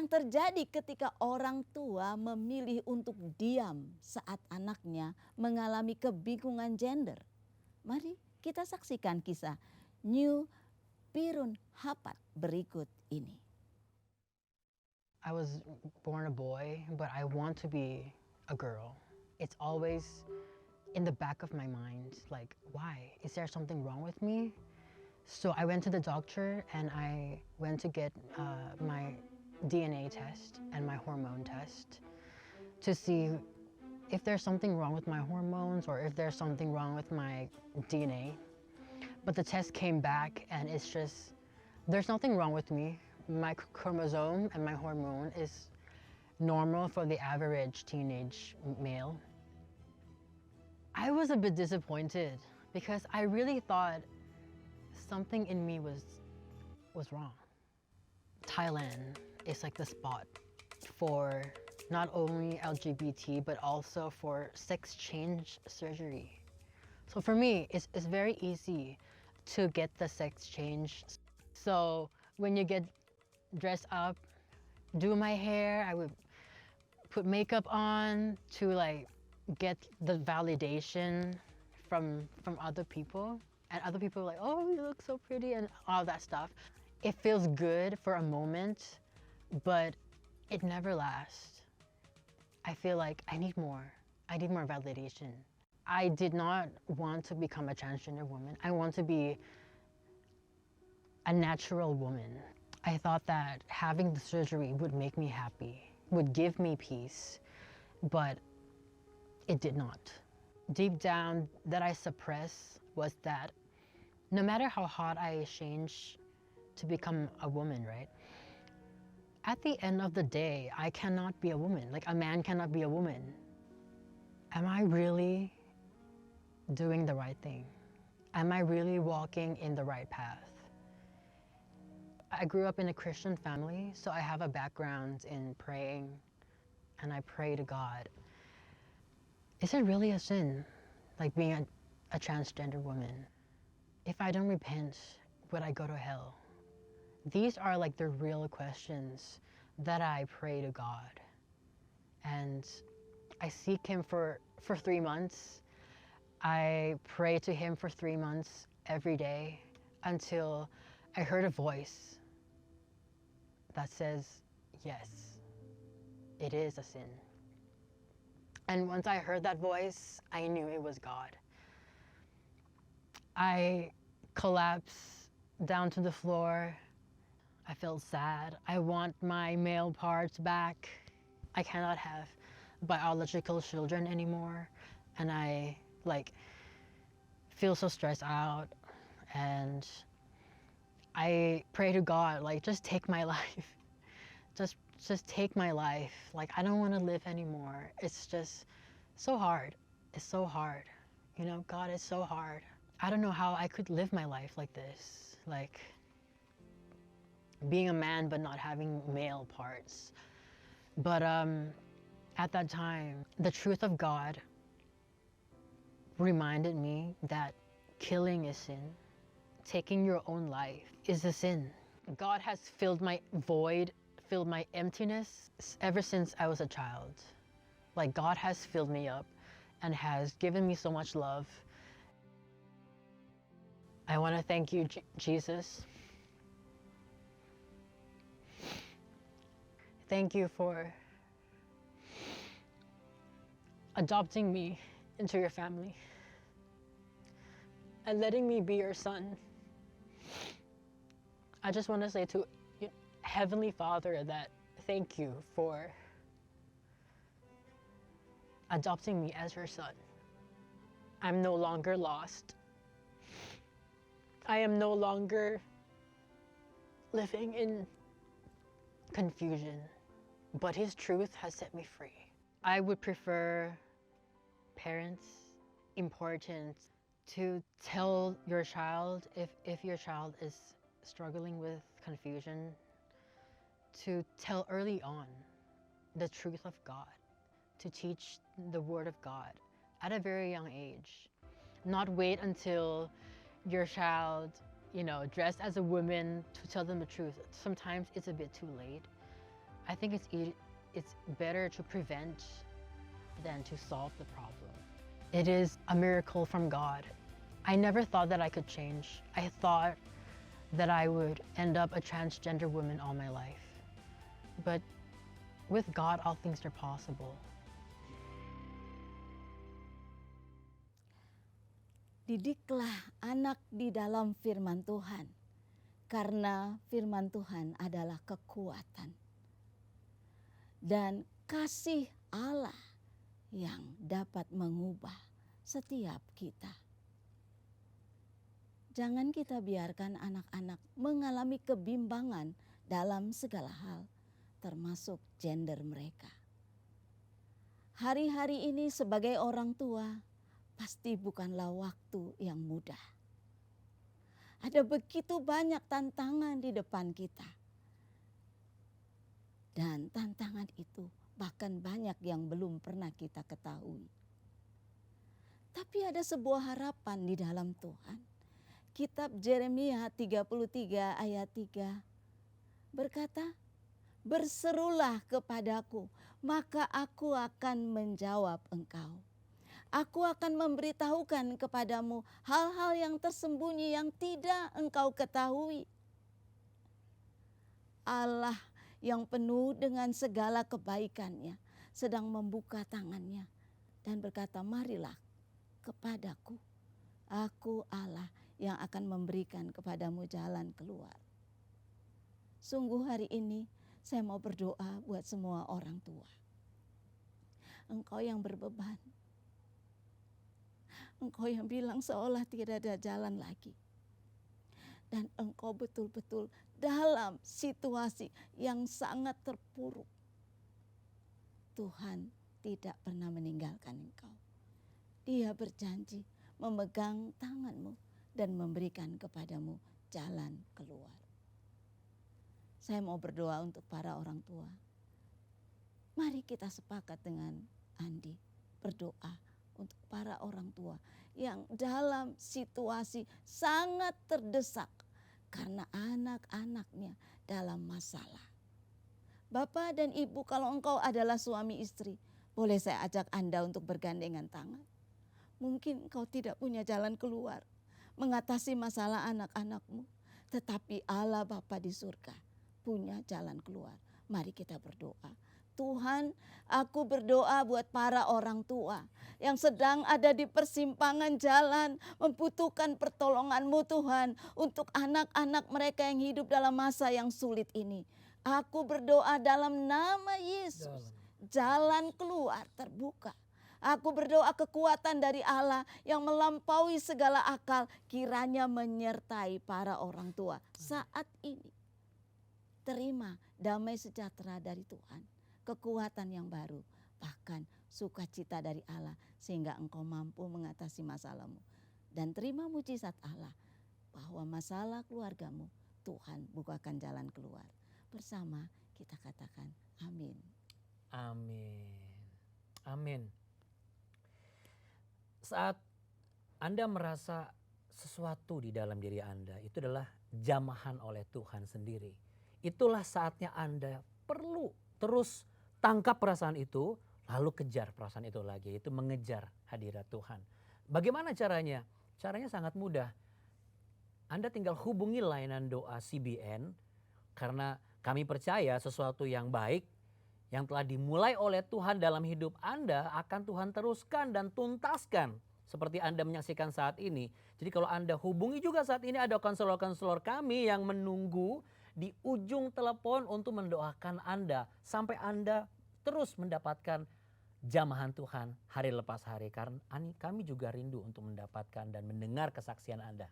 yang terjadi ketika orang tua memilih untuk diam saat anaknya mengalami kebingungan gender. Mari kita saksikan kisah New Pirun Hapat berikut ini. I was born a boy, but I want to be a girl. It's always in the back of my mind, like, why? Is there something wrong with me? So I went to the doctor and I went to get my DNA test and my hormone test to see if there's something wrong with my hormones or if there's something wrong with my DNA. But the test came back and it's just, there's nothing wrong with me. My chromosome and my hormone is normal for the average teenage male. I was a bit disappointed because I really thought something in me was wrong. Thailand is like the spot for not only LGBT but also for sex change surgery. So for me, it's very easy to get the sex change. So when you get dressed up, do my hair, I would put makeup on to like get the validation from other people. And other people are like, oh, you look so pretty and all that stuff. It feels good for a moment, but it never lasts. I feel like I need more. I need more validation. I did not want to become a transgender woman. I want to be a natural woman. I thought that having the surgery would make me happy, would give me peace, but it did not. Deep down, that I suppressed was that no matter how hot I change to become a woman, right? At the end of the day, I cannot be a woman. Like a man cannot be a woman. Am I really doing the right thing? Am I really walking in the right path? I grew up in a Christian family, so I have a background in praying, and I pray to God. Is it really a sin, like being a transgender woman? If I don't repent, would I go to hell? These are like the real questions that I pray to God. And I seek Him for 3 months. I pray to Him for 3 months every day until I heard a voice that says, yes, it is a sin. And once I heard that voice, I knew it was God. I collapsed down to the floor. I felt sad. I want my male parts back. I cannot have biological children anymore. And I feel so stressed out. And I pray to God, like, just take my life. Just take my life. Like, I don't want to live anymore. It's just so hard. It's so hard. You know, God, it's so hard. I don't know how I could live my life like this. Like, being a man but not having male parts. But at that time, the truth of God reminded me that killing is sin. Taking your own life is a sin. God has filled my void, filled my emptiness ever since I was a child. Like, God has filled me up and has given me so much love. I want to thank you, Jesus. Thank you for adopting me into your family and letting me be your son. I just want to say to Heavenly Father that thank you for adopting me as your son. I'm no longer lost. I am no longer living in confusion, but His truth has set me free. I would prefer parents, important to tell your child if your child is struggling with confusion, to tell early on the truth of God, to teach the Word of God at a very young age. Not wait until your child, dressed as a woman to tell them the truth. Sometimes it's a bit too late. I think it's better to prevent than to solve the problem. It is a miracle from God. I never thought that I could change. I thought that I would end up a transgender woman all my life. But with God, all things are possible. Didiklah anak di dalam firman Tuhan, karena firman Tuhan adalah kekuatan dan kasih Allah yang dapat mengubah setiap kita. Jangan kita biarkan anak-anak mengalami kebimbangan dalam segala hal, termasuk gender mereka. Hari-hari ini sebagai orang tua, pasti bukanlah waktu yang mudah. Ada begitu banyak tantangan di depan kita. Dan tantangan itu bahkan banyak yang belum pernah kita ketahui. Tapi ada sebuah harapan di dalam Tuhan. Kitab Yeremia 33 ayat 3 berkata, "Berserulah kepadaku, maka aku akan menjawab engkau. Aku akan memberitahukan kepadamu hal-hal yang tersembunyi yang tidak engkau ketahui." Allah yang penuh dengan segala kebaikannya sedang membuka tangannya dan berkata, "Marilah kepadaku, aku Allah yang akan memberikan kepadamu jalan keluar." Sungguh hari ini saya mau berdoa buat semua orang tua. Engkau yang berbeban, engkau yang bilang seolah tidak ada jalan lagi. Dan engkau betul-betul dalam situasi yang sangat terpuruk. Tuhan tidak pernah meninggalkan engkau. Dia berjanji memegang tanganmu dan memberikan kepadamu jalan keluar. Saya mau berdoa untuk para orang tua. Mari kita sepakat dengan Andi berdoa untuk para orang tua yang dalam situasi sangat terdesak karena anak-anaknya dalam masalah. Bapak dan Ibu, kalau engkau adalah suami istri, boleh saya ajak Anda untuk bergandengan tangan. Mungkin engkau tidak punya jalan keluar mengatasi masalah anak-anakmu, tetapi Allah Bapa di surga punya jalan keluar. Mari kita berdoa. Tuhan, aku berdoa buat para orang tua yang sedang ada di persimpangan jalan, membutuhkan pertolongan-Mu Tuhan untuk anak-anak mereka yang hidup dalam masa yang sulit ini. Aku berdoa dalam nama Yesus, jalan keluar terbuka. Aku berdoa kekuatan dari Allah yang melampaui segala akal kiranya menyertai para orang tua saat ini. Terima damai sejahtera dari Tuhan, kekuatan yang baru, bahkan sukacita dari Allah sehingga engkau mampu mengatasi masalahmu. Dan terima mujizat Allah bahwa masalah keluargamu Tuhan bukakan jalan keluar. Bersama kita katakan amin. Amin. Amin. Saat Anda merasa sesuatu di dalam diri Anda, itu adalah jamahan oleh Tuhan sendiri. Itulah saatnya Anda perlu terus tangkap perasaan itu, lalu kejar perasaan itu lagi, yaitu mengejar hadirat Tuhan. Bagaimana caranya? Caranya sangat mudah. Anda tinggal hubungi layanan doa CBN, karena kami percaya sesuatu yang baik yang telah dimulai oleh Tuhan dalam hidup Anda akan Tuhan teruskan dan tuntaskan. Seperti Anda menyaksikan saat ini. Jadi kalau Anda hubungi juga saat ini, ada konselor-konselor kami yang menunggu di ujung telepon untuk mendoakan Anda. Sampai Anda terus mendapatkan jamahan Tuhan hari lepas hari. Karena kami juga rindu untuk mendapatkan dan mendengar kesaksian Anda.